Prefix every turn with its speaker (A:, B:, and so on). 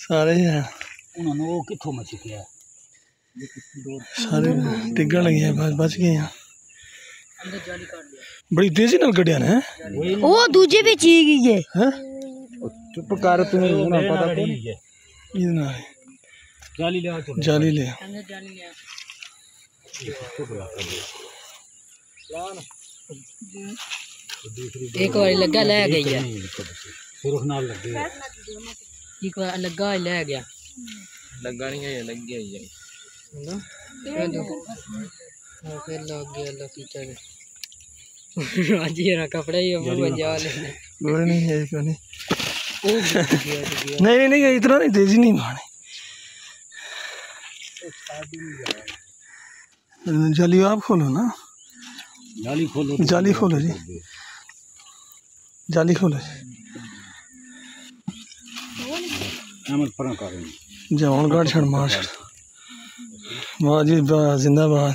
A: सारे सारे टिगन लगी है, बस बच गए हैं। बड़ी तेजी नाल कटिया ने
B: वो दूजे भी ची गई है।
A: हैं
C: चुप कर तू, ना पता कौन है
A: ये ना
C: जाली ले,
A: जाली ले
B: एक बार लगा ले गई है,
C: सुरख नाल लगे
B: एक बार लगा ले गया,
D: लगा नहीं है, लग गया ये
B: ना फिर लग गया। अल्लाह की चाहे आज ये ना कपड़े ही वो बजा ले
A: कोई नहीं है, कोई नहीं
B: ओ गया
A: नहीं नहीं इतना नहीं तेजी नहीं मारनी। जाली आप खोलो ना,
C: जाली खोलो,
A: जाली खोलो जी, जाली खोलो जी।
C: अहमद फरक कर
A: जवान गाड़ छड़ मार वाह जी वाह, जिंदाबाद।